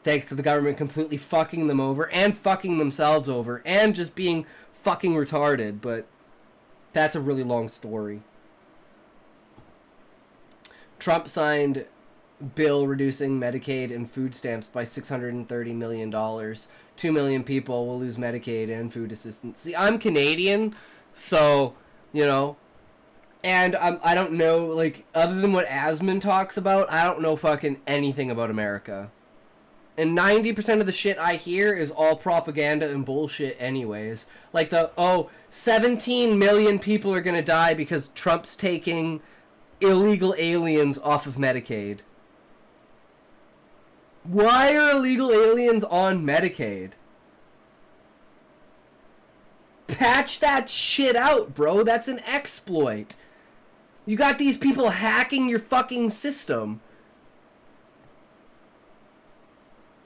thanks to the government completely fucking them over and fucking themselves over and just being fucking retarded. But that's a really long story. Trump signed bill reducing Medicaid and food stamps by $630 million. 2 million people will lose Medicaid and food assistance. See, I'm Canadian, so, you know, and I don't know, like, other than what Asman talks about, I don't know fucking anything about America. And 90% of the shit I hear is all propaganda and bullshit anyways. Like 17 million people are gonna die because Trump's taking illegal aliens off of Medicaid. Why are illegal aliens on Medicaid? Patch that shit out, bro. That's an exploit. You got these people hacking your fucking system.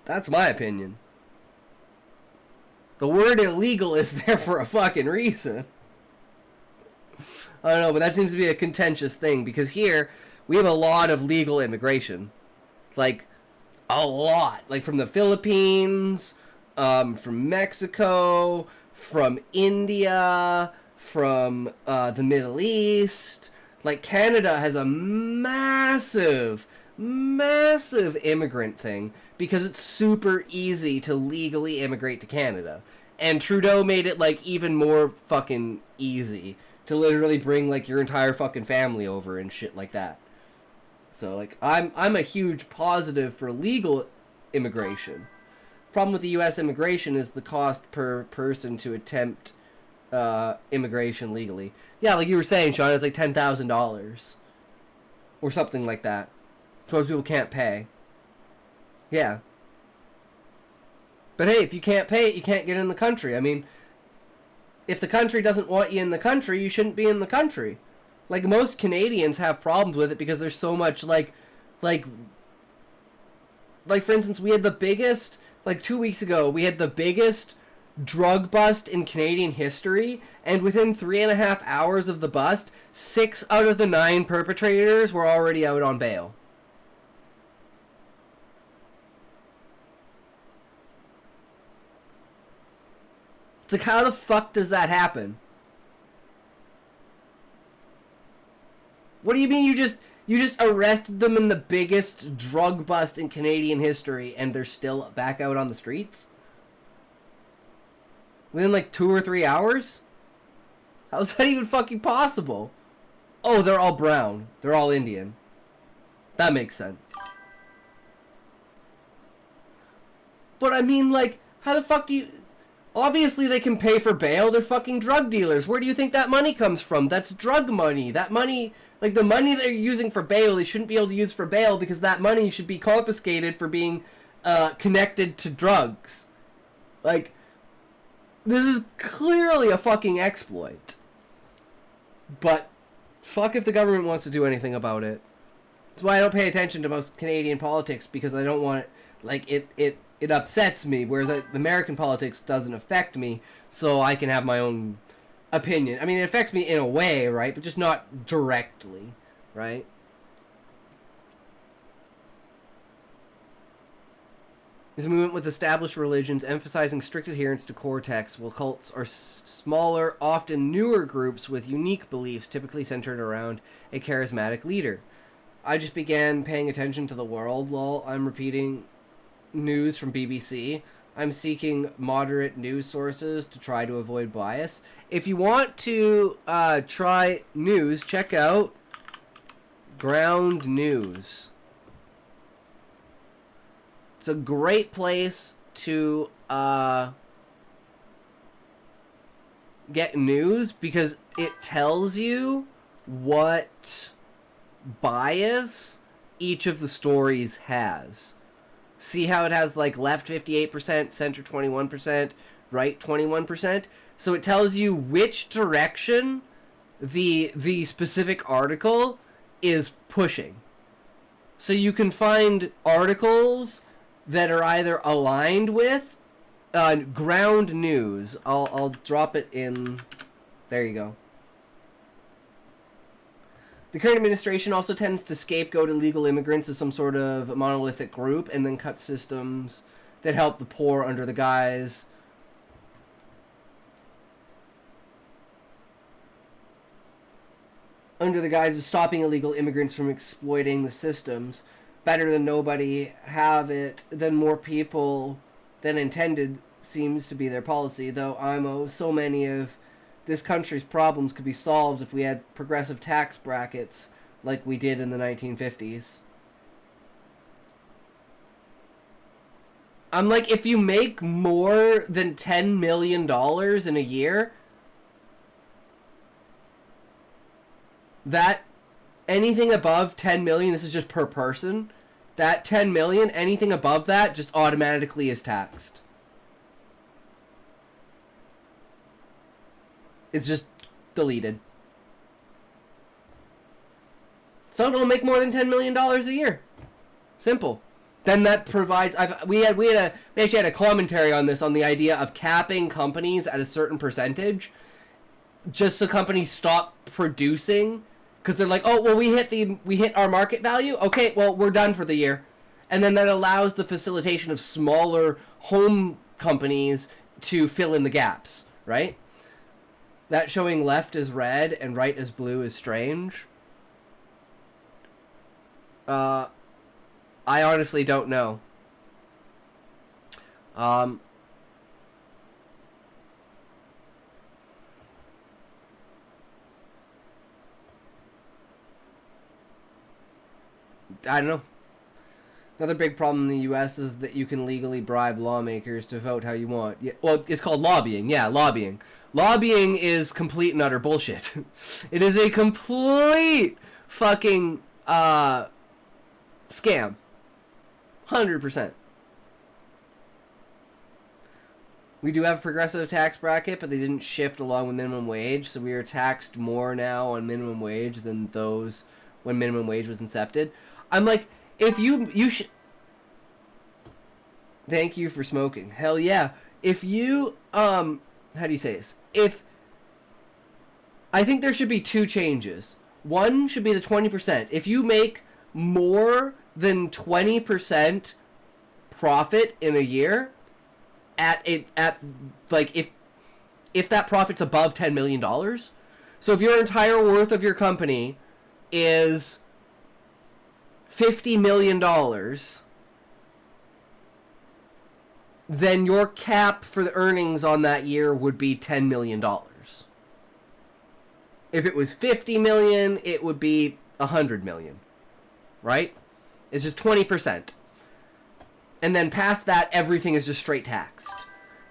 That's my opinion. The word illegal is there for a fucking reason. I don't know, but that seems to be a contentious thing because here we have a lot of legal immigration. It's like a lot. Like from the Philippines, from Mexico, from India, from the Middle East. Like Canada has a massive immigrant thing because it's super easy to legally immigrate to Canada. And Trudeau made it like even more fucking easy to literally bring like your entire fucking family over and shit like that. So like I'm a huge positive for legal immigration. Problem with the US immigration is the cost per person to attempt immigration legally. Yeah, like you were saying, Sean, it's like $10,000 or something like that. Most people can't pay. Yeah. But hey, if you can't pay it, you can't get in the country. I mean, if the country doesn't want you in the country, you shouldn't be in the country. Like, most Canadians have problems with it because there's so much, like, for instance, we had the biggest, like, 2 weeks ago, we had the biggest drug bust in Canadian history, and within 3.5 hours of the bust, 6 out of the 9 perpetrators were already out on bail. It's like, how the fuck does that happen? What do you mean you just arrested them in the biggest drug bust in Canadian history and they're still back out on the streets? Within like 2 or 3 hours? How's that even fucking possible? Oh, they're all brown. They're all Indian. That makes sense. But I mean, like, how the fuck do you... Obviously they can pay for bail. They're fucking drug dealers. Where do you think that money comes from? That's drug money. That money... Like, the money they're using for bail, they shouldn't be able to use for bail because that money should be confiscated for being connected to drugs. Like, this is clearly a fucking exploit. But, fuck if the government wants to do anything about it. That's why I don't pay attention to most Canadian politics, because I don't want it... Like, it upsets me, whereas American politics doesn't affect me, so I can have my own opinion. I mean, it affects me in a way, right? But just not directly, right? This movement with established religions emphasizing strict adherence to core texts, while cults are smaller, often newer groups with unique beliefs, typically centered around a charismatic leader. I just began paying attention to the world, lol. I'm repeating news from BBC. I'm seeking moderate news sources to try to avoid bias. If you want to try news, check out Ground News. It's a great place to get news because it tells you what bias each of the stories has. See how it has like left 58%, center 21%, right 21%? So it tells you which direction the specific article is pushing. So you can find articles that are either aligned with Ground News. I'll drop it in. There you go. The current administration also tends to scapegoat illegal immigrants as some sort of monolithic group and then cut systems that help the poor under the guise of stopping illegal immigrants from exploiting the systems. Better than nobody, have it, then more people than intended seems to be their policy, though so many of this country's problems could be solved if we had progressive tax brackets like we did in the 1950s. I'm like, if you make more than $10 million in a year, that anything above 10 million, this is just per person, that 10 million, anything above that just automatically is taxed. It's just deleted. So don't make more than $10 million a year. Simple. Then that provides. We actually had a commentary on this, on the idea of capping companies at a certain percentage, just so companies stop producing, because they're like, oh well, we hit our market value. Okay, well we're done for the year, and then that allows the facilitation of smaller home companies to fill in the gaps, right? That showing left as red and right as blue is strange. I honestly don't know. I don't know. Another big problem in the U.S. is that you can legally bribe lawmakers to vote how you want. Yeah, well, it's called lobbying. Yeah, lobbying. Lobbying is complete and utter bullshit. It is a complete fucking scam. 100%. We do have a progressive tax bracket, but they didn't shift along with minimum wage, so we are taxed more now on minimum wage than those when minimum wage was incepted. I'm like, if you should... Thank you for smoking. Hell yeah. If you, how do you say this? I think there should be two changes. One should be the 20%. If you make more than 20% profit in a year, if that profit's above $10 million, so if your entire worth of your company is $50 million, then your cap for the earnings on that year would be $10 million. If it was 50 million, it would be 100 million. Right? It's just 20%. And then past that, everything is just straight taxed.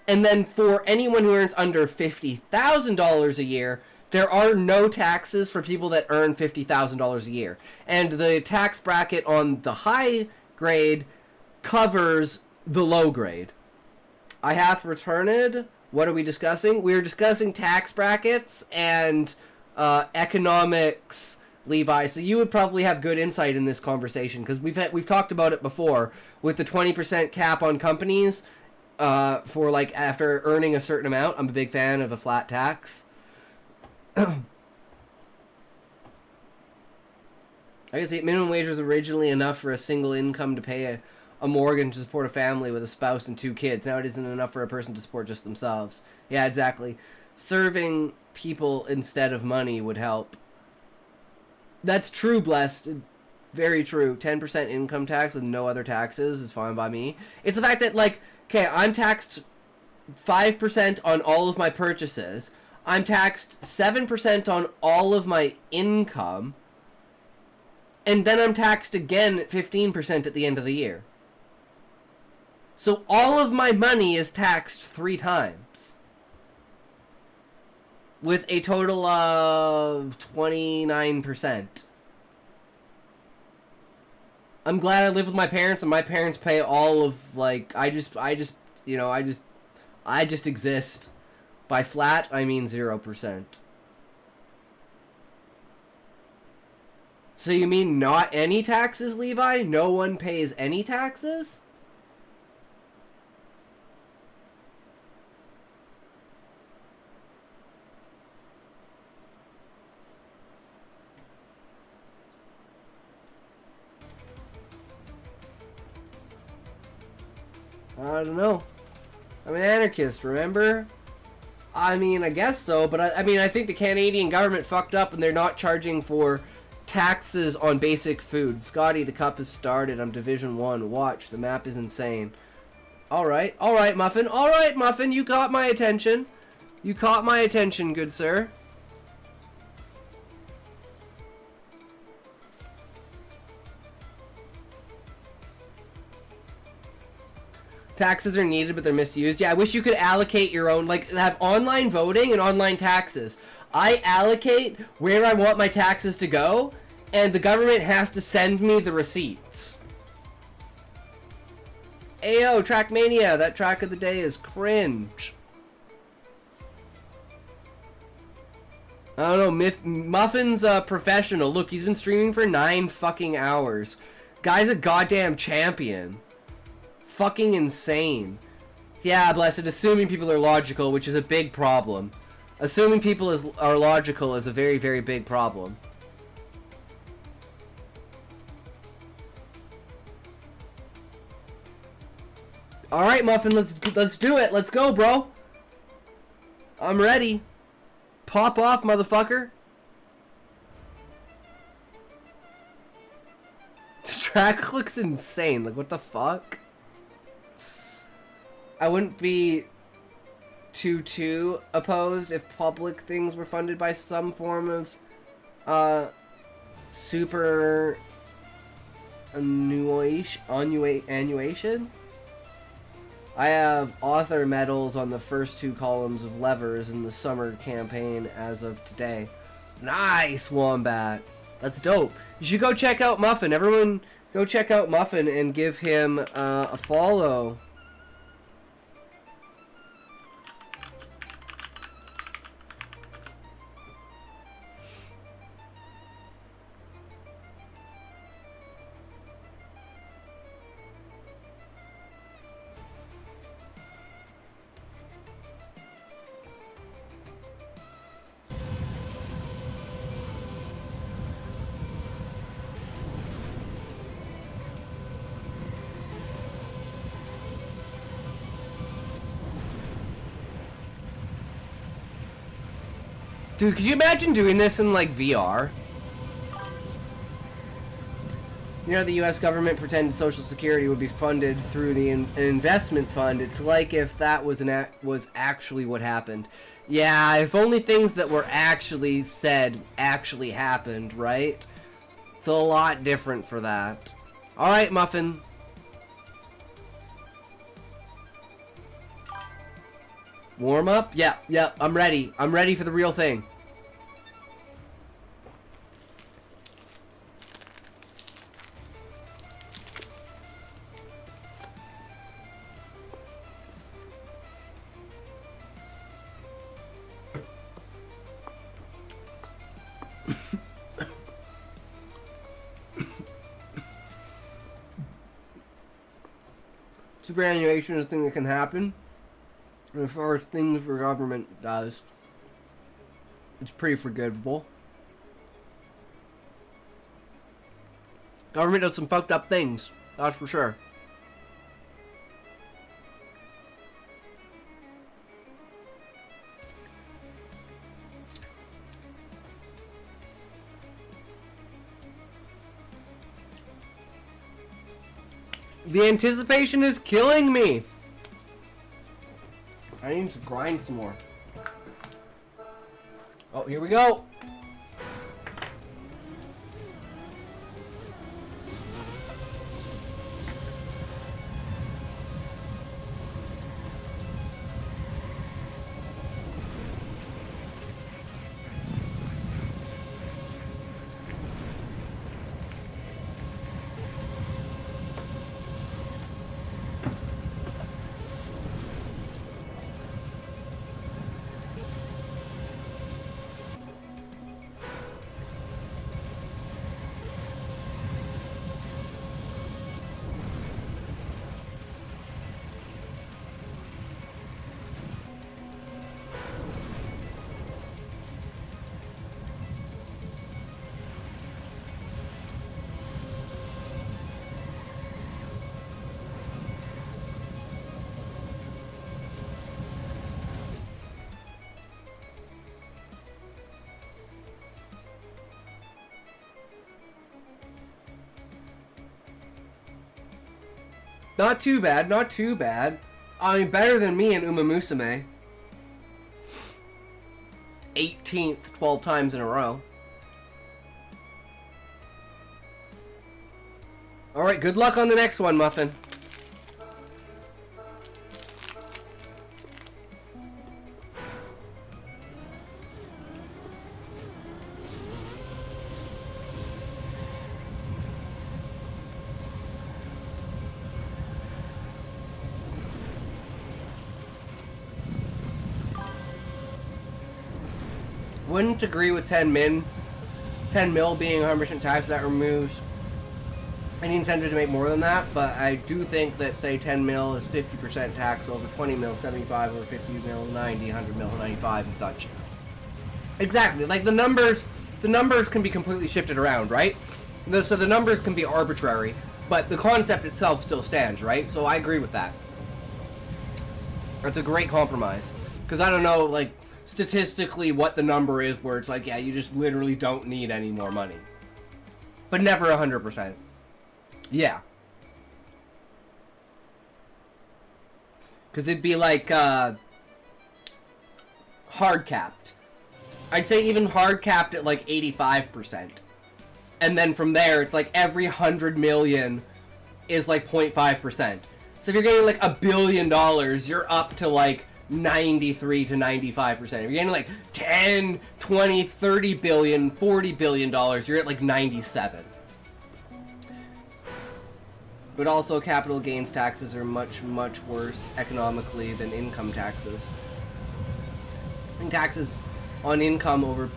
And then for anyone who earns under $50,000 a year, there are no taxes for people that earn $50,000 a year. And the tax bracket on the high grade covers the low grade. I hath returned. What are we discussing? We're discussing tax brackets and economics, Levi. So you would probably have good insight in this conversation, because we've talked about it before with the 20% cap on companies for like after earning a certain amount. I'm a big fan of a flat tax. I guess the minimum wage was originally enough for a single income to pay a mortgage to support a family with a spouse and 2 kids. Now it isn't enough for a person to support just themselves. Yeah, exactly. Serving people instead of money would help. That's true, Blessed. Very true. 10% income tax with no other taxes is fine by me. It's the fact that, like, okay, I'm taxed 5% on all of my purchases. I'm taxed 7% on all of my income. And then I'm taxed again at 15% at the end of the year. So all of my money is taxed 3 times. With a total of 29%. I'm glad I live with my parents, and my parents pay all of, like, I just exist. By flat, I mean 0%. So you mean not any taxes, Levi? No one pays any taxes? I don't know. I'm an anarchist, remember? I mean, I guess so, but I mean, I think the Canadian government fucked up and they're not charging for taxes on basic food. Scotty, the cup has started. I'm Division 1. Watch, the map is insane. Alright, Muffin. Alright, Muffin, you caught my attention. You caught my attention, good sir. Taxes are needed, but they're misused. Yeah, I wish you could allocate your own, like, have online voting and online taxes. I allocate where I want my taxes to go, and the government has to send me the receipts. Ayo, Trackmania, that track of the day is cringe. I don't know, Muffin's a professional. Look, he's been streaming for 9 fucking hours. Guy's a goddamn champion. Fucking insane. Yeah, Blessed, assuming people are logical, which is a big problem. Assuming people are logical is a very, very big problem. Alright, Muffin, let's do it. Let's go, bro. I'm ready. Pop off, motherfucker. This track looks insane. Like, what the fuck? I wouldn't be too opposed if public things were funded by some form of super annuation. I have author medals on the first 2 columns of levers in the summer campaign as of today. Nice, Wombat. That's dope. You should go check out Muffin. Everyone go check out Muffin and give him a follow. Dude, could you imagine doing this in, like, VR? You know, the U.S. government pretended Social Security would be funded through an investment fund. It's like if that was actually what happened. Yeah, if only things that were actually said actually happened, right? It's a lot different for that. Alright, Muffin. Warm up? Yeah, I'm ready. I'm ready for the real thing. Superannuation is a thing that can happen. And as far as things the government does, it's pretty forgivable. Government does some fucked up things, that's for sure. The anticipation is killing me. I need to grind some more. Oh, here we go. Not too bad, not too bad. I mean, better than me and Uma Musume. 18th 12 times in a row. Alright, good luck on the next one, Muffin. Wouldn't agree with 10 mil being 100% tax. That removes any incentive to make more than that, but I do think that, say, 10 mil is 50% tax, over 20 mil 75, over 50 mil 90, 100 mil 95, and such. Exactly, like the numbers can be completely shifted around, right? So the numbers can be arbitrary, but the concept itself still stands, right? So I agree with that. That's a great compromise, because I don't know, like, statistically what the number is where it's like, yeah, you just literally don't need any more money. But never 100%. Yeah. Because it'd be like, hard capped. I'd say even hard capped at like 85%. And then from there, it's like every 100 million is like 0.5%. So if you're getting like $1 billion, you're up to like 93 to 95%. If you're getting like 10, 20, 30 billion, $40 billion, you're at like 97. But also capital gains taxes are much, much worse economically than income taxes. And taxes on income over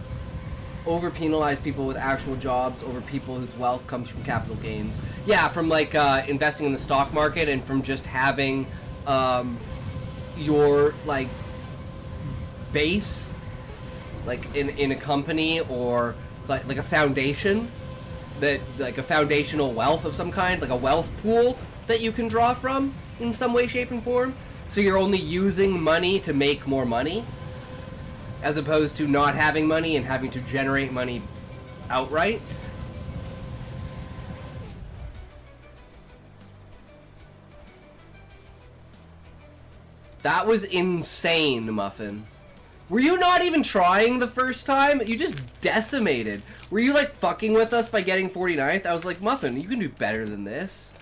penalize people with actual jobs over people whose wealth comes from capital gains. Yeah, from like investing in the stock market and from just having your like base like in a company or like a foundation, that like a foundational wealth of some kind, like a wealth pool that you can draw from in some way, shape, and form. So you're only using money to make more money, as opposed to not having money and having to generate money outright. That was insane, Muffin. Were you not even trying the first time? You just decimated. Were you like fucking with us by getting 49th? I was like, Muffin, you can do better than this.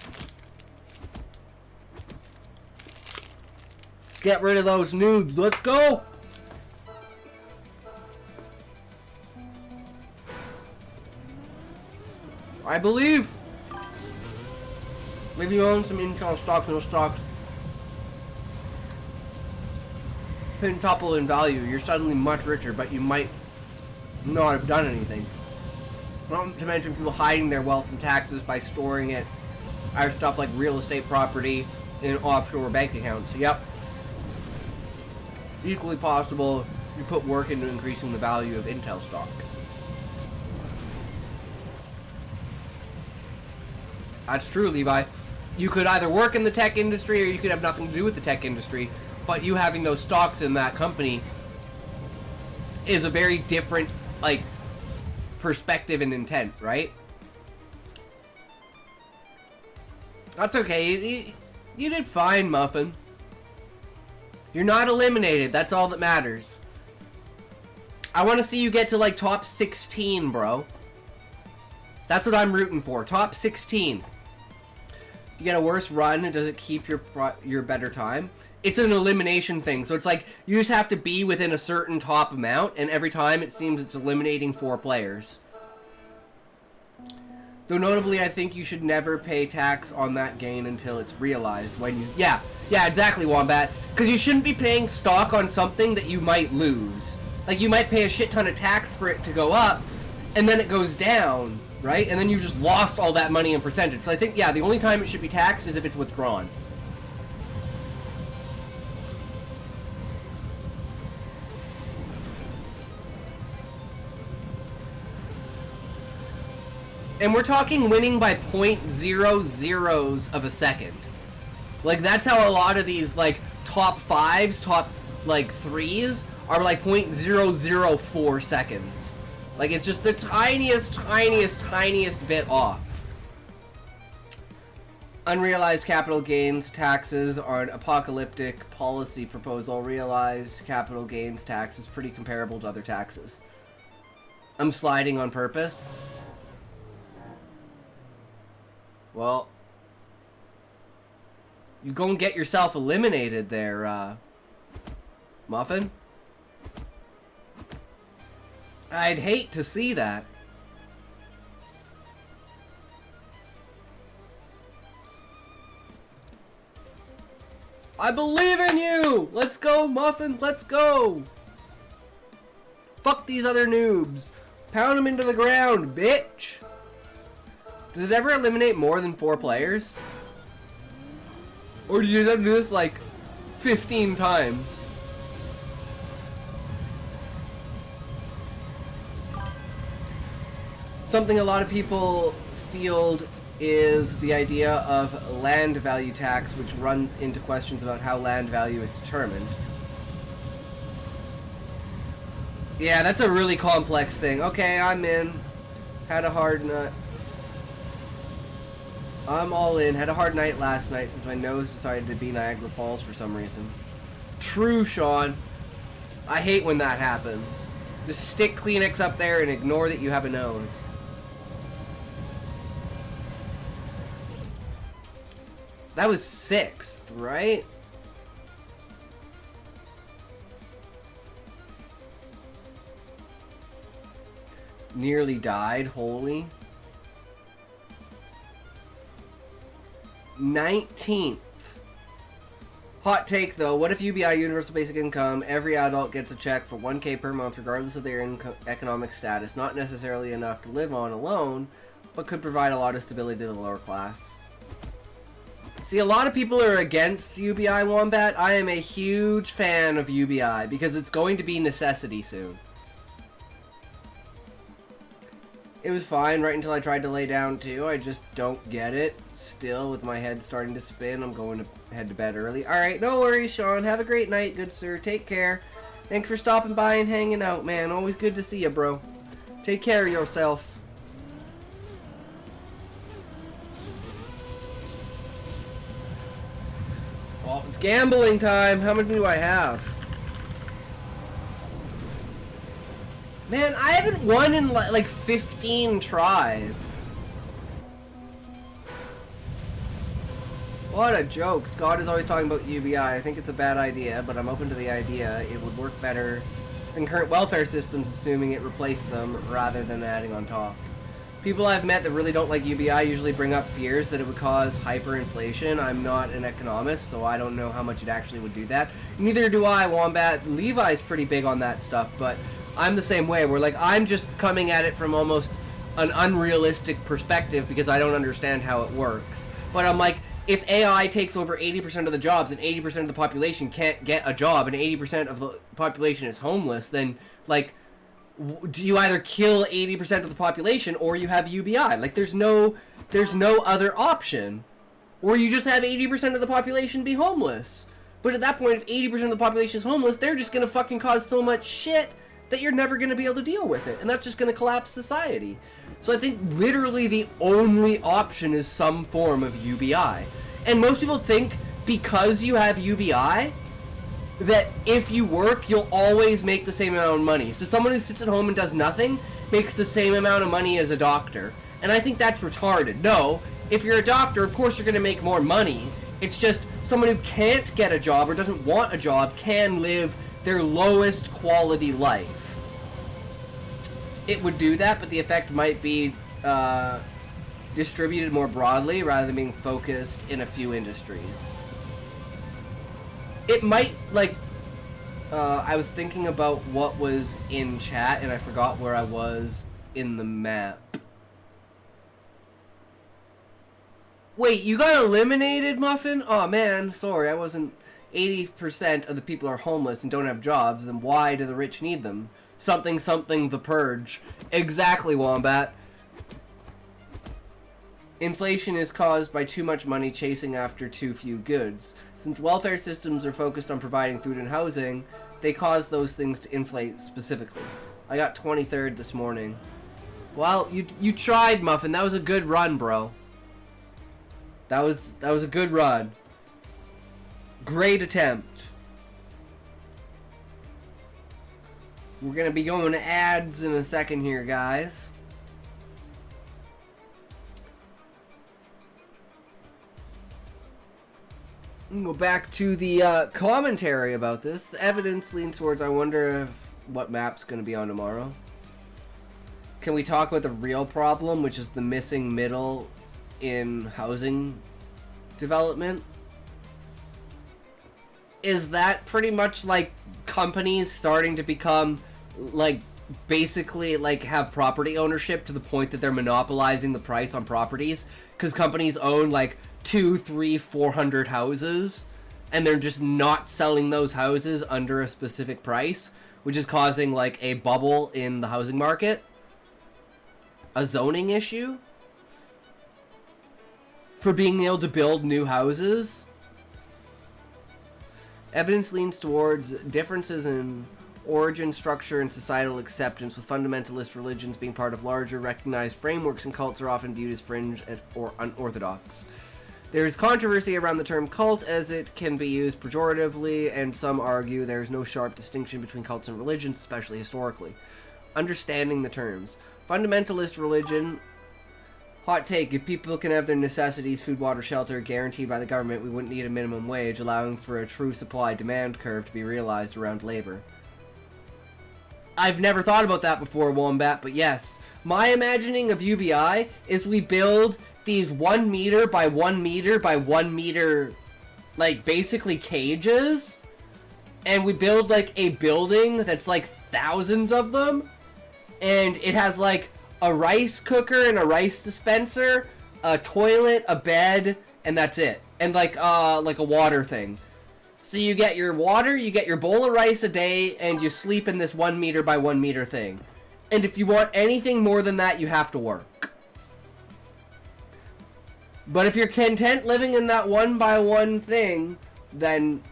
Get rid of those noobs. Let's go! I believe. Maybe you own some Intel stocks, no stocks. Quintuple in value, you're suddenly much richer, but you might not have done anything. Not to mention people hiding their wealth from taxes by storing it as stuff like real estate property in offshore bank accounts. Yep. Equally possible, you put work into increasing the value of Intel stock. That's true, Levi. You could either work in the tech industry or you could have nothing to do with the tech industry. But you having those stocks in that company is a very different, like, perspective and intent, right? That's okay. You did fine, Muffin. You're not eliminated. That's all that matters. I want to see you get to, like, top 16, bro. That's what I'm rooting for. Top 16. You get a worse run, does it keep your better time? It's an elimination thing, so it's like you just have to be within a certain top amount, and every time it seems it's eliminating 4 players. Though notably, I think you should never pay tax on that gain until it's realized when you... Yeah, exactly, Wombat. Because you shouldn't be paying stock on something that you might lose. Like, you might pay a shit ton of tax for it to go up, and then it goes down, right? And then you just lost all that money in percentage. So I think, yeah, the only time it should be taxed is if it's withdrawn. And we're talking winning by 0.00 of a second. Like, that's how a lot of these, like, top 5s, top, like, 3s are, like, 0.004 seconds. Like, it's just the tiniest bit off. Unrealized capital gains taxes are an apocalyptic policy proposal. Realized capital gains tax is pretty comparable to other taxes. I'm sliding on purpose. Well, you go and get yourself eliminated there, Muffin. I'd hate to see that. I believe in you! Let's go, Muffin, let's go! Fuck these other noobs. Pound them into the ground, bitch! Does it ever eliminate more than 4 players? Or do you have to do this like 15 times? Something a lot of people field is the idea of land value tax, which runs into questions about how land value is determined. Yeah, that's a really complex thing. Okay, I'm in. Had a hard nut. I'm all in. Had a hard night last night since my nose decided to be Niagara Falls for some reason. True, Sean. I hate when that happens. Just stick Kleenex up there and ignore that you have a nose. That was 6th, right? Nearly died, holy. 19th. Hot take though, what if UBI, Universal Basic Income, every adult gets a check for $1K per month regardless of their economic status, not necessarily enough to live on alone, but could provide a lot of stability to the lower class. See, a lot of people are against UBI, Wombat. I am a huge fan of UBI because it's going to be necessity soon. It was fine right until I tried to lay down too. I just don't get it. Still, with my head starting to spin, I'm going to head to bed early. Alright, no worries, Sean. Have a great night, good sir. Take care. Thanks for stopping by and hanging out, man. Always good to see you, bro. Take care of yourself. Well, it's gambling time. How many do I have? Man, I haven't won in like 15 tries. What a joke. Scott is always talking about UBI. I think it's a bad idea, but I'm open to the idea. It would work better than current welfare systems, assuming it replaced them rather than adding on top. People I've met that really don't like UBI usually bring up fears that it would cause hyperinflation. I'm not an economist, so I don't know how much it actually would do that. Neither do I, Wombat. Levi's pretty big on that stuff, but I'm the same way. Where like I'm just coming at it from almost an unrealistic perspective because I don't understand how it works. But I'm like, if AI takes over 80% of the jobs and 80% of the population can't get a job and 80% of the population is homeless, then like, do you either kill 80% of the population or you have UBI? Like there's no other option. Or you just have 80% of the population be homeless. But at that point, if 80% of the population is homeless, they're just gonna fucking cause so much shit that you're never gonna be able to deal with it. And that's just gonna collapse society. So I think literally the only option is some form of UBI. And most people think because you have UBI, that if you work, you'll always make the same amount of money. So someone who sits at home and does nothing makes the same amount of money as a doctor. And I think that's retarded. No, if you're a doctor, of course you're going to make more money. It's just someone who can't get a job or doesn't want a job can live their lowest quality life. It would do that, but the effect might be distributed more broadly rather than being focused in a few industries. It might, like, I was thinking about what was in chat, and I forgot where I was in the map. Wait, you got eliminated, Muffin? Oh man, sorry, I wasn't... 80% of the people are homeless and don't have jobs, then why do the rich need them? Something, something, the purge. Exactly, Wombat. Inflation is caused by too much money chasing after too few goods. Since welfare systems are focused on providing food and housing, they cause those things to inflate specifically. I got 23rd this morning. Well, you tried, Muffin. That was a good run, bro. That was a good run. Great attempt. We're gonna be going to ads in a second here, guys. Go back to the commentary about this. The evidence leans towards, I wonder what map's going to be on tomorrow. Can we talk about the real problem, which is the missing middle in housing development? Is that pretty much like companies starting to become like basically like have property ownership to the point that they're monopolizing the price on properties? Because companies own like 200, 300, 400 houses, and they're just not selling those houses under a specific price, which is causing like a bubble in the housing market. A zoning issue for being able to build new houses. Evidence leans towards differences in origin, structure, and societal acceptance, with fundamentalist religions being part of larger recognized frameworks, and cults are often viewed as fringe or unorthodox. There is controversy around the term cult, as it can be used pejoratively, and some argue there is no sharp distinction between cults and religions, especially historically. Understanding the terms. Fundamentalist religion. Hot take, if people can have their necessities, food, water, shelter, guaranteed by the government, we wouldn't need a minimum wage, allowing for a true supply-demand curve to be realized around labor. I've never thought about that before, Wombat, but yes. My imagining of UBI is we build these 1 meter by 1 meter by 1 meter, like, basically cages, and we build, like, a building that's, like, thousands of them, and it has, like, a rice cooker and a rice dispenser, a toilet, a bed, and that's it. And, like a water thing. So you get your water, you get your bowl of rice a day, and you sleep in this 1 meter by 1 meter thing. And if you want anything more than that, you have to work. But if you're content living in that 1 by 1 thing, then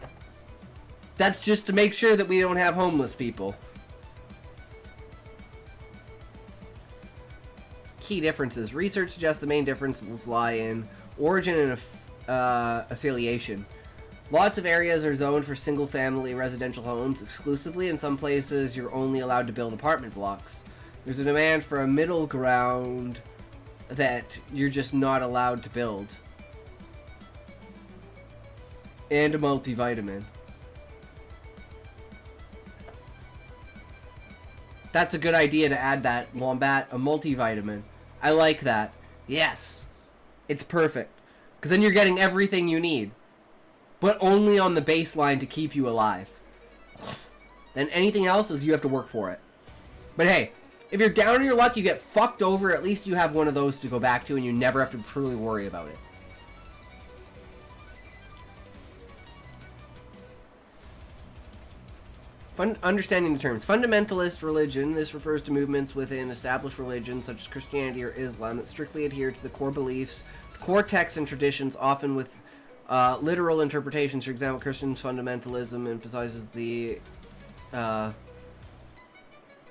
that's just to make sure that we don't have homeless people. Key differences. Research suggests the main differences lie in origin and affiliation. Lots of areas are zoned for single-family residential homes exclusively. In some places, you're only allowed to build apartment blocks. There's a demand for a middle ground that you're just not allowed to build. And a multivitamin. That's a good idea to add that, Wombat. A multivitamin. I like that. Yes. It's perfect. Because then you're getting everything you need. But only on the baseline to keep you alive. Then anything else is you have to work for it. But hey, if you're down on your luck, you get fucked over, at least you have one of those to go back to and you never have to truly worry about it. Understanding the terms. Fundamentalist religion. This refers to movements within established religions such as Christianity or Islam that strictly adhere to the core beliefs, the core texts and traditions, often with literal interpretations. For example, Christian fundamentalism emphasizes the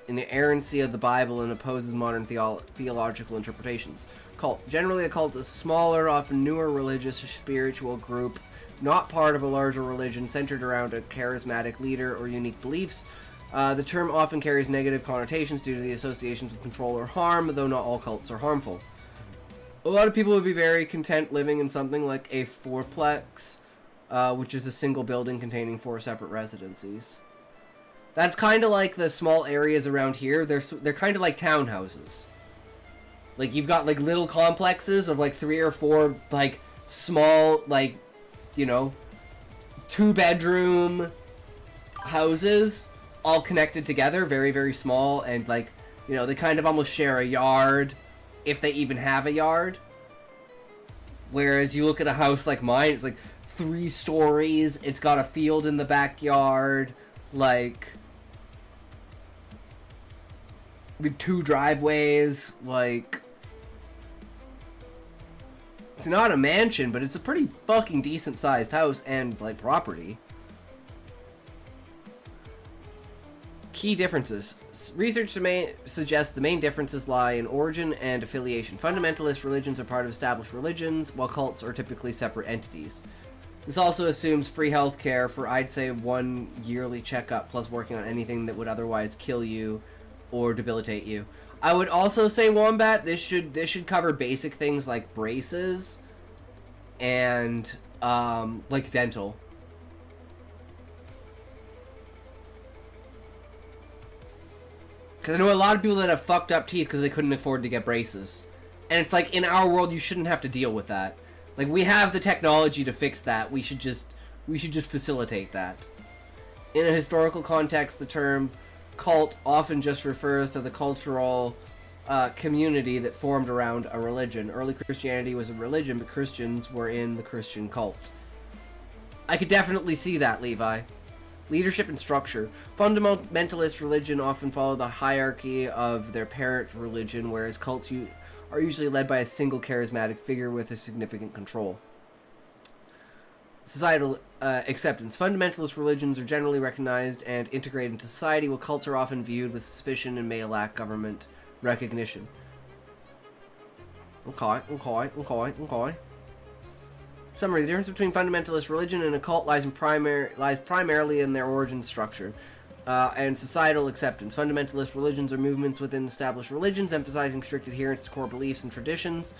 inerrancy of the Bible and opposes modern theological interpretations. Cult. Generally, a cult is a smaller, often newer religious or spiritual group, not part of a larger religion, centered around a charismatic leader or unique beliefs. The term often carries negative connotations due to the associations with control or harm, though not all cults are harmful. A lot of people would be very content living in something like a fourplex, which is a single building containing 4 separate residencies. That's kind of like the small areas around here. They're kind of like townhouses. Like, you've got, like, little complexes of, like, 3 or 4, like, small, like, you know, 2-bedroom houses all connected together, very, very small, and, like, you know, they kind of almost share a yard, if they even have a yard. Whereas you look at a house like mine, it's like 3 stories, it's got a field in the backyard, like, with 2 driveways, like, it's not a mansion, but it's a pretty fucking decent sized house and, like, property. Key differences. Research suggests the main differences lie in origin and affiliation. Fundamentalist religions are part of established religions, while cults are typically separate entities. This also assumes free healthcare for, I'd say, 1 yearly checkup, plus working on anything that would otherwise kill you or debilitate you. I would also say, Wombat, this should cover basic things like braces and like dental. Because I know a lot of people that have fucked up teeth because they couldn't afford to get braces. And it's like, in our world, you shouldn't have to deal with that. Like, we have the technology to fix that. We should just facilitate that. In a historical context, the term cult often just refers to the cultural community that formed around a religion. Early Christianity was a religion, but Christians were in the Christian cult. I could definitely see that, Levi. Leadership and structure. Fundamentalist religion often follow the hierarchy of their parent religion, whereas cults are usually led by a single charismatic figure with a significant control. Societal acceptance. Fundamentalist religions are generally recognized and integrated into society, while cults are often viewed with suspicion and may lack government recognition. Okay. Summary. The difference between fundamentalist religion and a cult lies primarily in their origin structure and societal acceptance. Fundamentalist religions are movements within established religions, emphasizing strict adherence to core beliefs and traditions,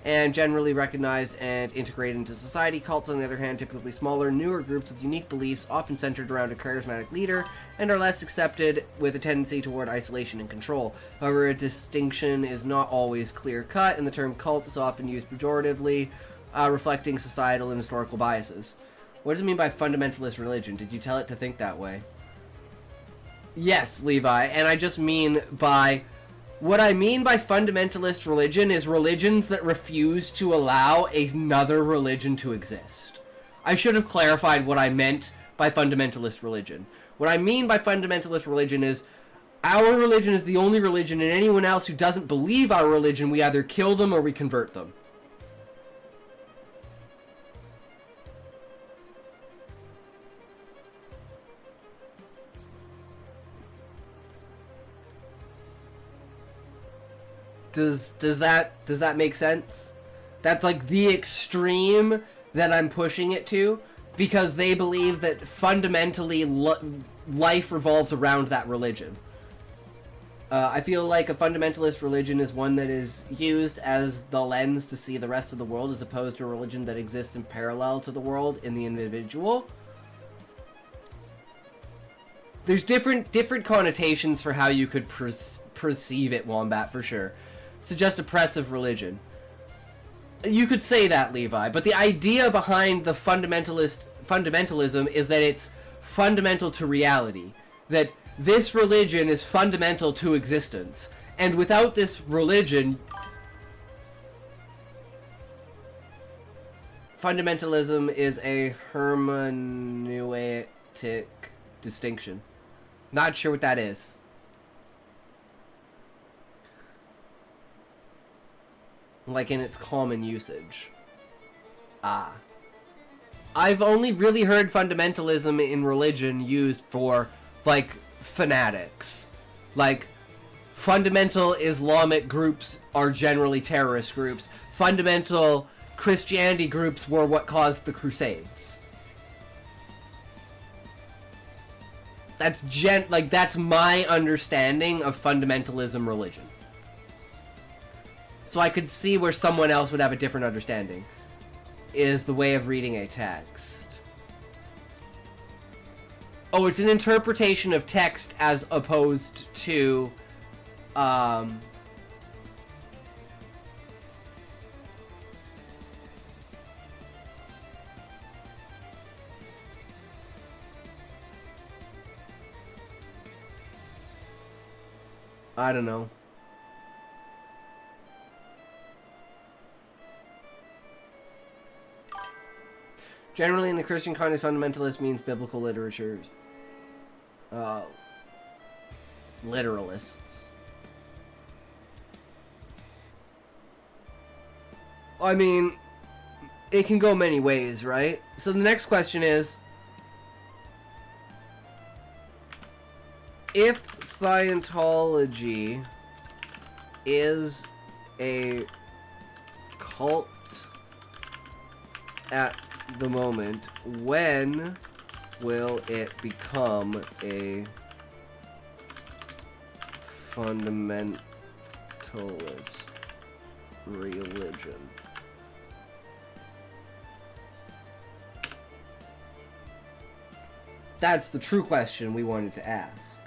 and generally recognized and integrated into society. Cults, on the other hand, typically smaller, newer groups with unique beliefs, often centered around a charismatic leader, and are less accepted, with a tendency toward isolation and control. However, a distinction is not always clear-cut, and the term cult is often used pejoratively, reflecting societal and historical biases. What does it mean by fundamentalist religion? Did you tell it to think that way? Yes, Levi, and I just mean by... What I mean by fundamentalist religion is religions that refuse to allow another religion to exist. I should have clarified what I meant by fundamentalist religion. What I mean by fundamentalist religion is our religion is the only religion, and anyone else who doesn't believe our religion, we either kill them or we convert them. Does that make sense? That's like the extreme that I'm pushing it to, because they believe that fundamentally life revolves around that religion. I feel like a fundamentalist religion is one that is used as the lens to see the rest of the world, as opposed to a religion that exists in parallel to the world in the individual. There's different connotations for how you could perceive it, Wombat, for sure. Suggest oppressive religion. You could say that, Levi, but the idea behind the fundamentalism is that it's fundamental to reality. That this religion is fundamental to existence. And without this religion, fundamentalism is a hermeneutic distinction. Not sure what that is. Like in its common usage. I've only really heard fundamentalism in religion used for, like, fanatics. Like, fundamental Islamic groups are generally terrorist groups. Fundamental Christianity groups were what caused the Crusades. That's my understanding of fundamentalism religion. So I could see where someone else would have a different understanding. Is the way of reading a text. Oh, it's an interpretation of text as opposed to... I don't know. Generally, in the Christian context, fundamentalist means biblical literature. Literalists. I mean, it can go many ways, right? So the next question is... if Scientology is a cult at the moment, when will it become a fundamentalist religion? That's the true question we wanted to ask.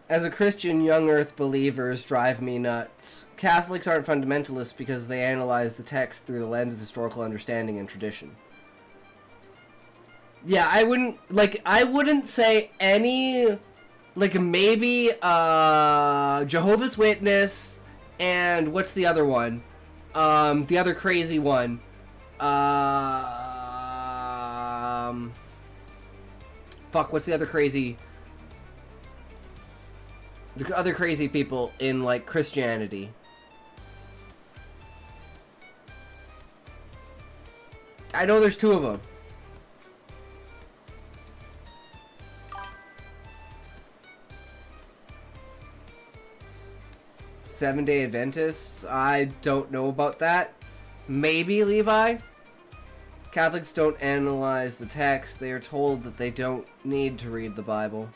As a Christian, young earth believers drive me nuts. Catholics aren't fundamentalists because they analyze the text through the lens of historical understanding and tradition. Yeah, I wouldn't say any, like, maybe, Jehovah's Witness, and what's the other one? The other crazy one. Fuck, what's the other crazy... The other crazy people in, like, Christianity. I know there's two of them. Seven-Day Adventists? I don't know about that. Maybe, Levi? Catholics don't analyze the text. They are told that they don't need to read the Bible.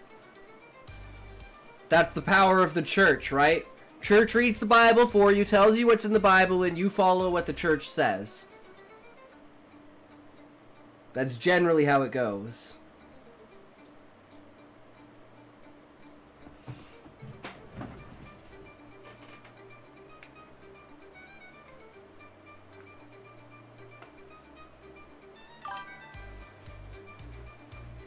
That's the power of the church, right? Church reads the Bible for you, tells you what's in the Bible, and you follow what the church says. That's generally how it goes.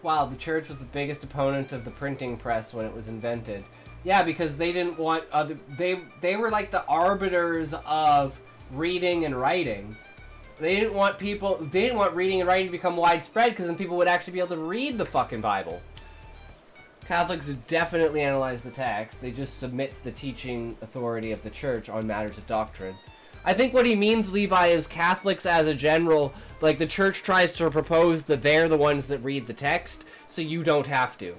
Wow, the church was the biggest opponent of the printing press when it was invented. Yeah, because they didn't want other... They were like the arbiters of reading and writing. They didn't want people... They didn't want reading and writing to become widespread, because then people would actually be able to read the fucking Bible. Catholics definitely analyze the text. They just submit to the teaching authority of the church on matters of doctrine. I think what he means, Levi, is Catholics as a general, like, the church tries to propose that they're the ones that read the text, so you don't have to.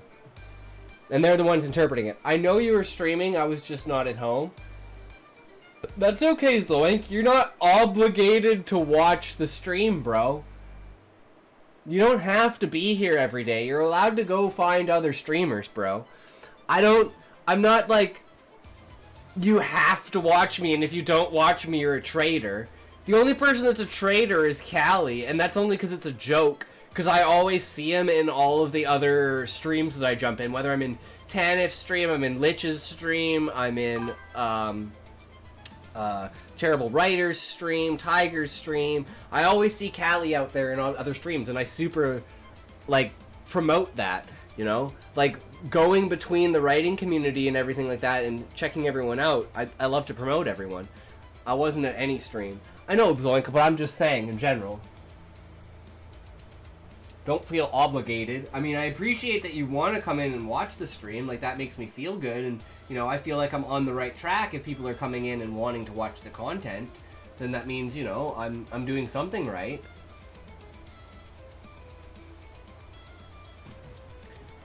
And they're the ones interpreting it. I know you were streaming, I was just not at home. That's okay, Zoink. You're not obligated to watch the stream, bro. You don't have to be here every day. You're allowed to go find other streamers, bro. I'm not like... You have to watch me, and if you don't watch me, you're a traitor. The only person that's a traitor is Callie, and that's only because it's a joke. Because I always see him in all of the other streams that I jump in. Whether I'm in Tanif's stream, I'm in Lich's stream, I'm in Terrible Writer's stream, Tiger's stream. I always see Callie out there in all other streams, and I super, like, promote that, you know? Like, going between the writing community and everything like that and checking everyone out, I love to promote everyone. I wasn't at any stream. I know, Zoinka, but I'm just saying in general. Don't feel obligated. I mean, I appreciate that you want to come in and watch the stream. Like, that makes me feel good. And, you know, I feel like I'm on the right track. If people are coming in and wanting to watch the content, then that means, you know, I'm doing something right.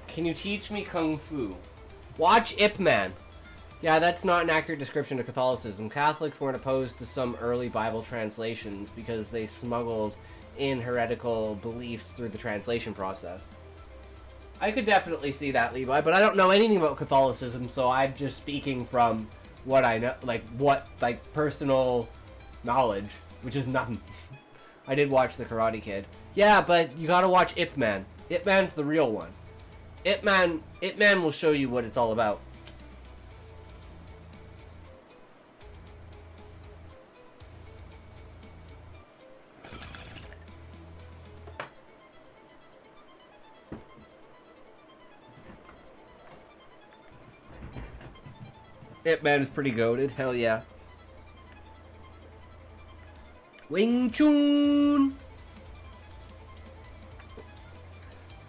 Can you teach me Kung Fu? Watch Ip Man. Yeah, that's not an accurate description of Catholicism. Catholics weren't opposed to some early Bible translations because they smuggled in heretical beliefs through the translation process. I could definitely see that, Levi, but I don't know anything about Catholicism, so I'm just speaking from what I know, like personal knowledge, which is nothing. I did watch The Karate Kid. Yeah, but you gotta watch Ip Man. Ip Man's the real one. Ip Man will show you what it's all about. Ip Man is pretty goated. Hell yeah. Wing Chun!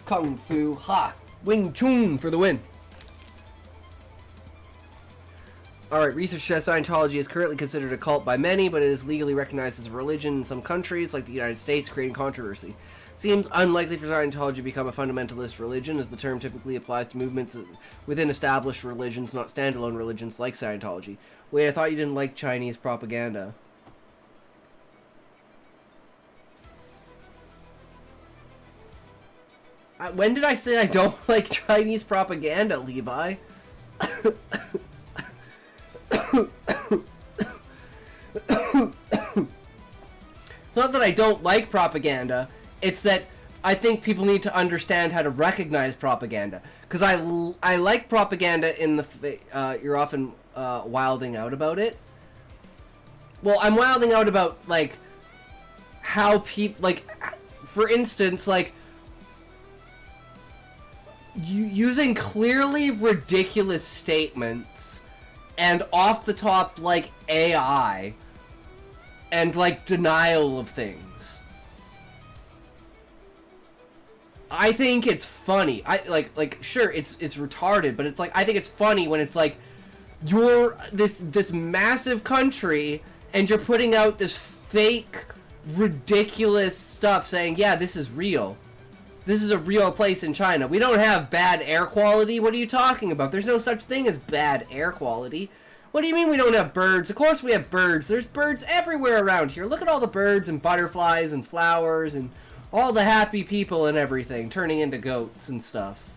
Kung Fu Ha! Wing Chun for the win! Alright, research says Scientology is currently considered a cult by many, but it is legally recognized as a religion in some countries, like the United States, creating controversy. Seems unlikely for Scientology to become a fundamentalist religion, as the term typically applies to movements within established religions, not standalone religions like Scientology. Wait, I thought you didn't like Chinese propaganda. When did I say I don't like Chinese propaganda, Levi? It's not that I don't like propaganda, it's that I think people need to understand how to recognize propaganda. Because I like propaganda in the... you're often wilding out about it. Well, I'm wilding out about, like, how people... Like, for instance, like... using clearly ridiculous statements and off the top, like, AI and, like, denial of things. I think it's funny. Sure, it's retarded, but it's like, I think it's funny when it's like, you're this massive country and you're putting out this fake, ridiculous stuff saying, yeah, this is real. This is a real place in China. We don't have bad air quality. What are you talking about? There's no such thing as bad air quality. What do you mean we don't have birds? Of course we have birds. There's birds everywhere around here. Look at all the birds and butterflies and flowers and all the happy people and everything turning into goats and stuff.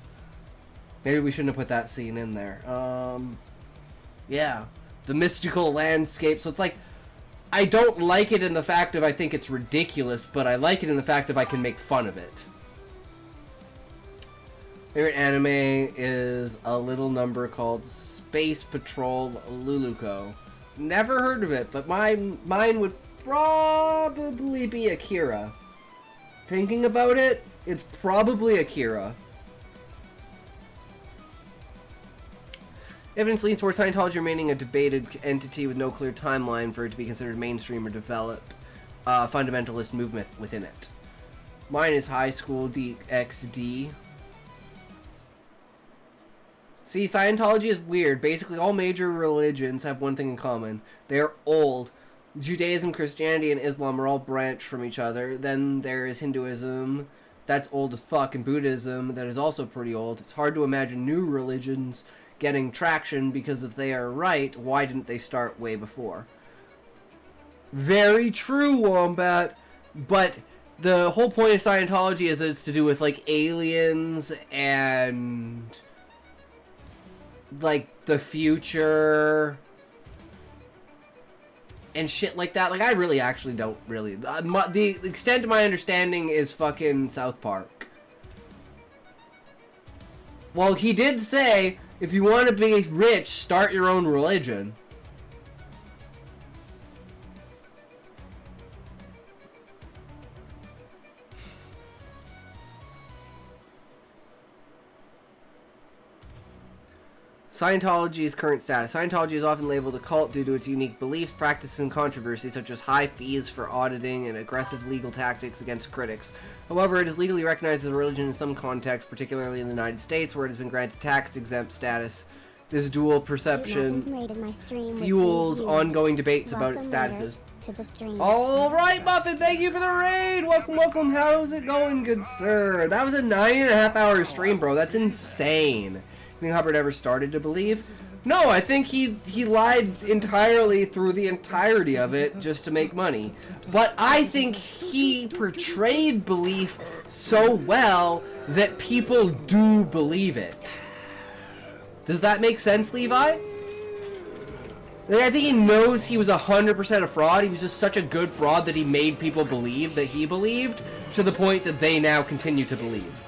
Maybe we shouldn't have put that scene in there. Yeah. The mystical landscape. So it's like, I don't like it in the fact of I think it's ridiculous, but I like it in the fact of I can make fun of it. Favorite anime is a little number called Space Patrol Luluko. Never heard of it, but mine would probably be Akira. Thinking about it, it's probably Akira. Evidence leans towards Scientology remaining a debated entity with no clear timeline for it to be considered mainstream or develop a fundamentalist movement within it. Mine is High School DxD. See, Scientology is weird. Basically, all major religions have one thing in common. They are old. Judaism, Christianity, and Islam are all branched from each other. Then there is Hinduism. That's old as fuck. And Buddhism, that is also pretty old. It's hard to imagine new religions getting traction because if they are right, why didn't they start way before? Very true, Wombat. But the whole point of Scientology is that it's to do with, like, aliens and... like the future and shit like that. Like, I really actually don't really the extent of my understanding is fucking South Park. Well, he did say if you want to be rich, start your own religion. Scientology's current status. Scientology is often labeled a cult due to its unique beliefs, practices, and controversies, such as high fees for auditing and aggressive legal tactics against critics. However, it is legally recognized as a religion in some contexts, particularly in the United States, where it has been granted tax-exempt status. This dual perception fuels ongoing debates about its statuses. Alright, Muffin, thank you for the raid! Welcome, welcome, how's it going, good sir? That was a 9.5 hour stream, bro. That's insane. Think Hubbard ever started to believe? No, I think he lied entirely through the entirety of it just to make money. But I think he portrayed belief so well that people do believe it. Does that make sense, Levi? Like, I think he knows he was 100% a fraud. He was just such a good fraud that he made people believe that he believed, to the point that they now continue to believe.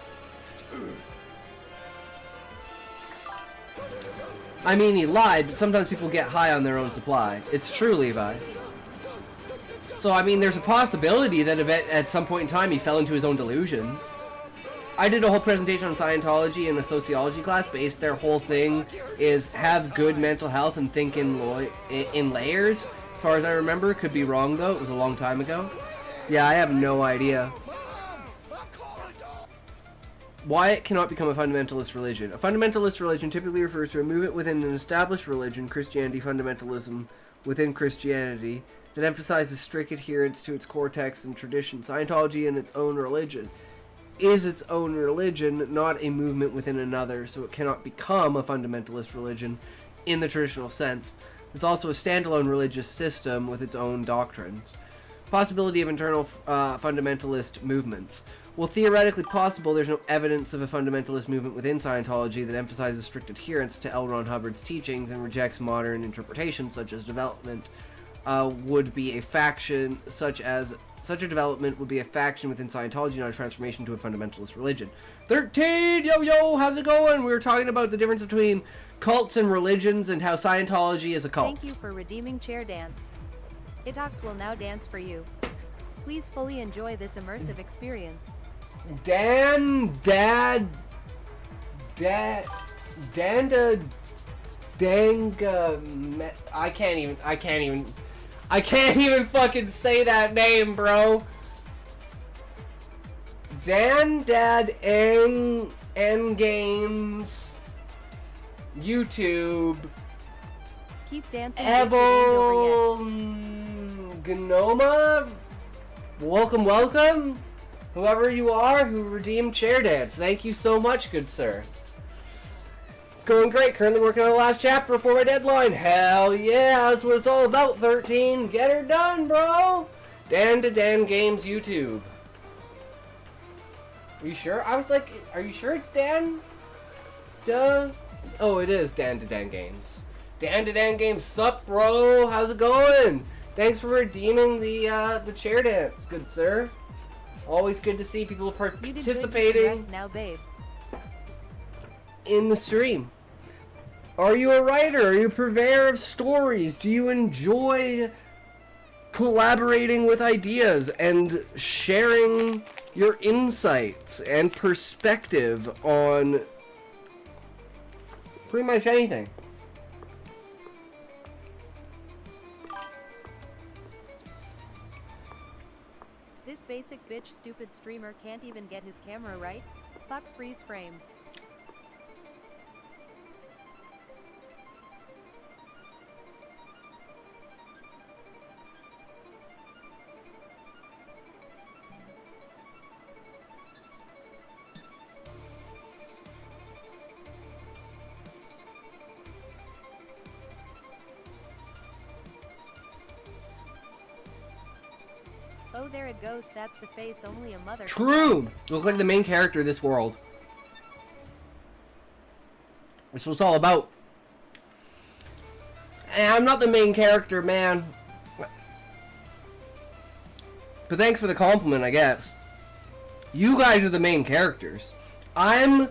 I mean, he lied, but sometimes people get high on their own supply. It's true, Levi. So, I mean, there's a possibility that at some point in time he fell into his own delusions. I did a whole presentation on Scientology in a sociology class. Based their whole thing is have good mental health and think in layers. As far as I remember, could be wrong though. It was a long time ago. Yeah, I have no idea. Why it cannot become a fundamentalist religion. A fundamentalist religion typically refers to a movement within an established religion, Christianity, fundamentalism within Christianity, that emphasizes strict adherence to its core texts and tradition. Scientology in its own religion is its own religion, not a movement within another, so it cannot become a fundamentalist religion in the traditional sense. It's also a standalone religious system with its own doctrines. Possibility of internal fundamentalist movements. While theoretically possible, there's no evidence of a fundamentalist movement within Scientology that emphasizes strict adherence to L. Ron Hubbard's teachings and rejects modern interpretations such as development would be a faction, such a development would be a faction within Scientology, not a transformation to a fundamentalist religion. 13! Yo, how's it going? We were talking about the difference between cults and religions and how Scientology is a cult. Thank you for redeeming chair dance. Itox will now dance for you. Please fully enjoy this immersive experience. Danga, I can't even fucking say that name, bro. Games, YouTube, keep dancing. Gnoma, welcome. Whoever you are who redeemed chair dance, thank you so much, good sir. It's going great. Currently working on the last chapter before my deadline. Hell yeah, that's what it's all about, 13. Get her done, bro. Dan Games YouTube. Are you sure? I was like, are you sure it's Dan? Duh. Oh, it is Dan Games. Dan Games, sup, bro? How's it going? Thanks for redeeming the chair dance, good sir. Always good to see people participating now, babe. In the stream. Are you a writer? Are you a purveyor of stories? Do you enjoy collaborating with ideas and sharing your insights and perspective on pretty much anything? This basic bitch stupid streamer can't even get his camera right. Fuck freeze frames. Oh, there it goes. That's the face only a mother. True. Look like the main character of this world. That's what it's all about. And I'm not the main character, man. But thanks for the compliment, I guess. You guys are the main characters. I'm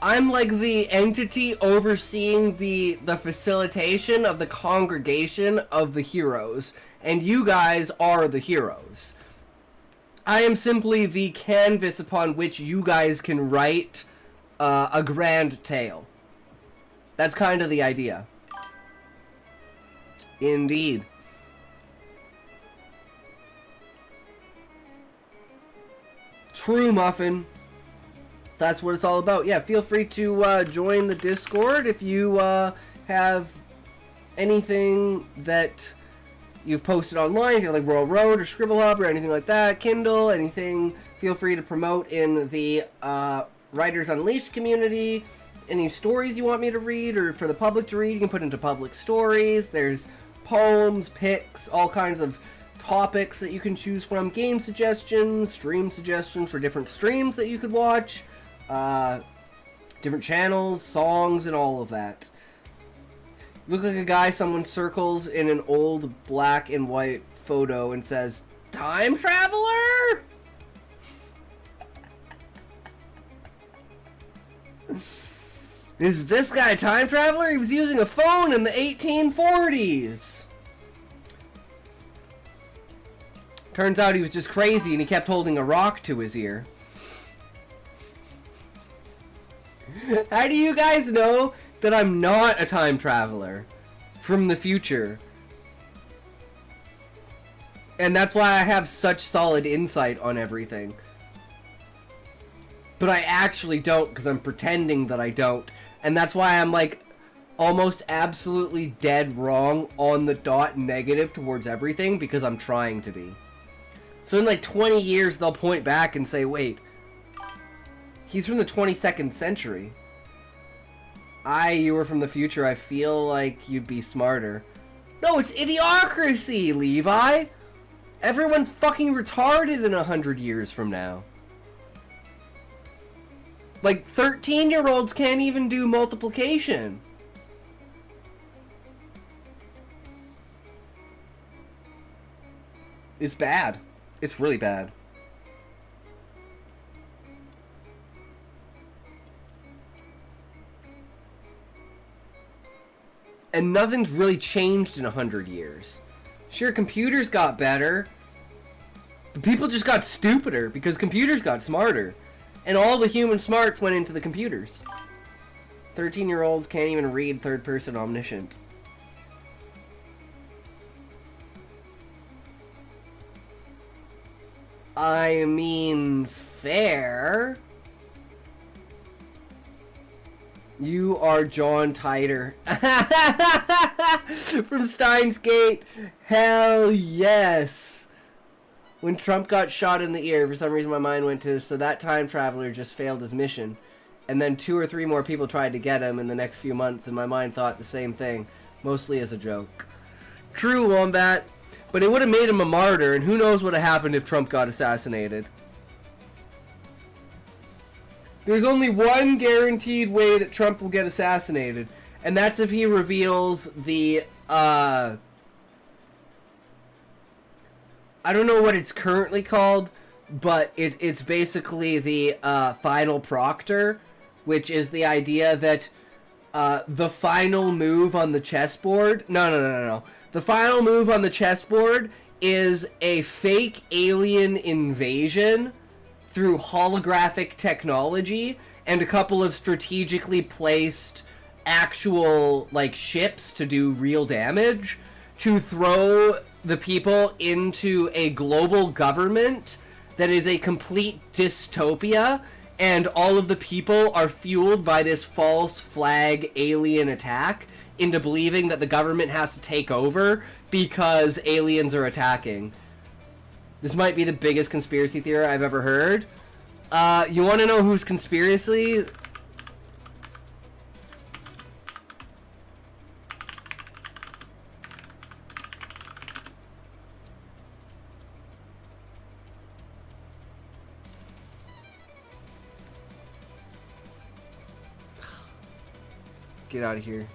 like the entity overseeing the facilitation of the congregation of the heroes, and you guys are the heroes. I am simply the canvas upon which you guys can write a grand tale. That's kind of the idea. Indeed. True, Muffin. That's what it's all about. Yeah, feel free to join the Discord if you have anything that you've posted online, if you like World Road or Scribble Hub or anything like that, Kindle, anything, feel free to promote in the Writers Unleashed community. Any stories you want me to read or for the public to read, you can put into public stories. There's poems, pics, all kinds of topics that you can choose from, game suggestions, stream suggestions for different streams that you could watch, different channels, songs, and all of that. Look like a guy someone circles in an old black and white photo and says, "Time traveler?" Is this guy a time traveler? He was using a phone in the 1840s. Turns out he was just crazy and he kept holding a rock to his ear. How do you guys know that I'm not a time traveler from the future? And that's why I have such solid insight on everything. But I actually don't, because I'm pretending that I don't. And that's why I'm like almost absolutely dead wrong on the dot negative towards everything, because I'm trying to be. So in like 20 years they'll point back and say, wait, he's from the 22nd century. You were from the future. I feel like you'd be smarter. No, it's idiocracy, Levi! Everyone's fucking retarded in 100 years from now. Like, 13-year-olds can't even do multiplication. It's bad. It's really bad. And nothing's really changed in 100 years. Sure, computers got better, but people just got stupider because computers got smarter. And all the human smarts went into the computers. 13-year-olds can't even read third-person omniscient. I mean, fair. You are John Titor. From Steins Gate. Hell yes. When Trump got shot in the ear, for some reason my mind went to, so that time traveler just failed his mission. And then 2 or 3 more people tried to get him in the next few months, and my mind thought the same thing. Mostly as a joke. True, Wombat. But it would have made him a martyr, and who knows what would have happened if Trump got assassinated. There's only one guaranteed way that Trump will get assassinated, and that's if he reveals the, I don't know what it's currently called, but it's basically the final proctor, which is the idea that the final move on the chessboard... No. The final move on the chessboard is a fake alien invasion through holographic technology and a couple of strategically placed actual, like, ships to do real damage to throw the people into a global government that is a complete dystopia, and all of the people are fueled by this false flag alien attack into believing that the government has to take over because aliens are attacking. This might be the biggest conspiracy theory I've ever heard. You want to know who's conspiracy? Get out of here.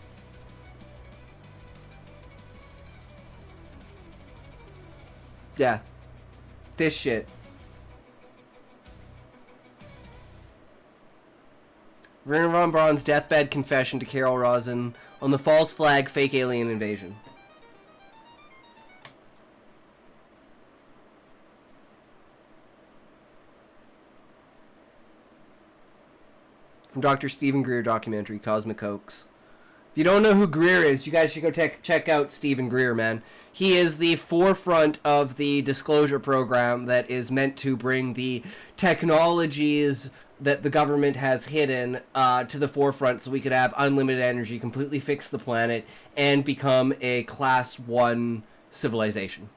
Yeah. This shit. Werner von Braun's deathbed confession to Carol Rosin on the false flag fake alien invasion. From Dr. Stephen Greer documentary, Cosmic Hoax. If you don't know who Greer is, you guys should go check out Stephen Greer, man. He is the forefront of the disclosure program that is meant to bring the technologies that the government has hidden to the forefront so we could have unlimited energy, completely fix the planet, and become a class 1 civilization.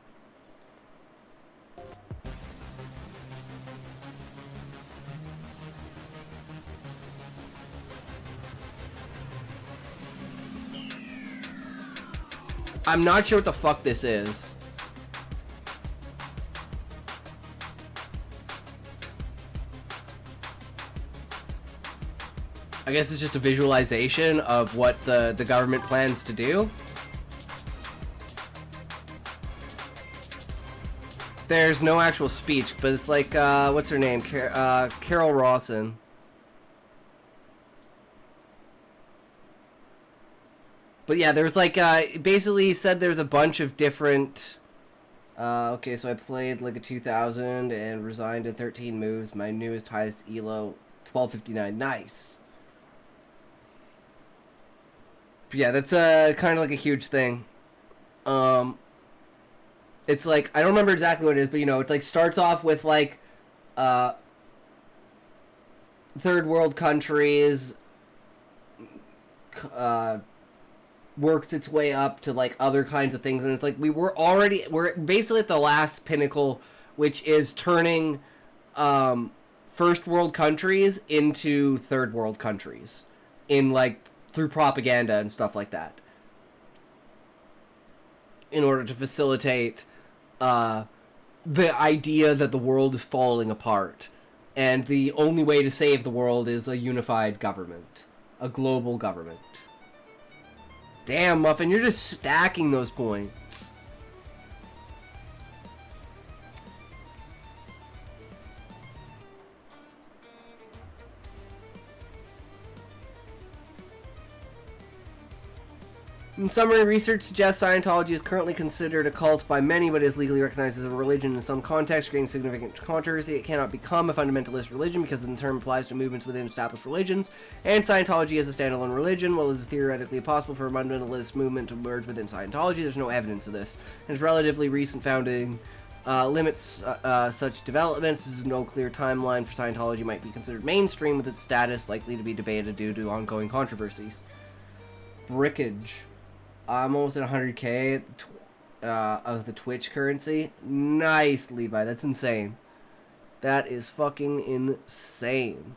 I'm not sure what the fuck this is. I guess it's just a visualization of what the government plans to do. There's no actual speech, but it's like, what's her name? Carol Rawson. But yeah, there's like, basically said there's a bunch of different, okay, so I played like a 2000 and resigned in 13 moves. My newest highest elo, 1259, nice. Yeah, that's kind of like a huge thing. Um, it's like I don't remember exactly what it is, but it's like starts off with like uh, third world countries, uh, works its way up to like other kinds of things, and it's like we're basically at the last pinnacle, which is turning first world countries into third world countries in like through propaganda and stuff like that in order to facilitate the idea that the world is falling apart and the only way to save the world is a unified government, a global government. Damn, Muffin, you're just stacking those points. In summary, research suggests Scientology is currently considered a cult by many, but is legally recognized as a religion in some contexts, creating significant controversy. It cannot become a fundamentalist religion because the term applies to movements within established religions, and Scientology is a standalone religion. While it is theoretically possible for a fundamentalist movement to emerge within Scientology, there's no evidence of this. And its relatively recent founding limits such developments. There's no clear timeline for Scientology might be considered mainstream, with its status likely to be debated due to ongoing controversies. Brickage. I'm almost at 100k of the Twitch currency. Nice, Levi. That's insane. That is fucking insane.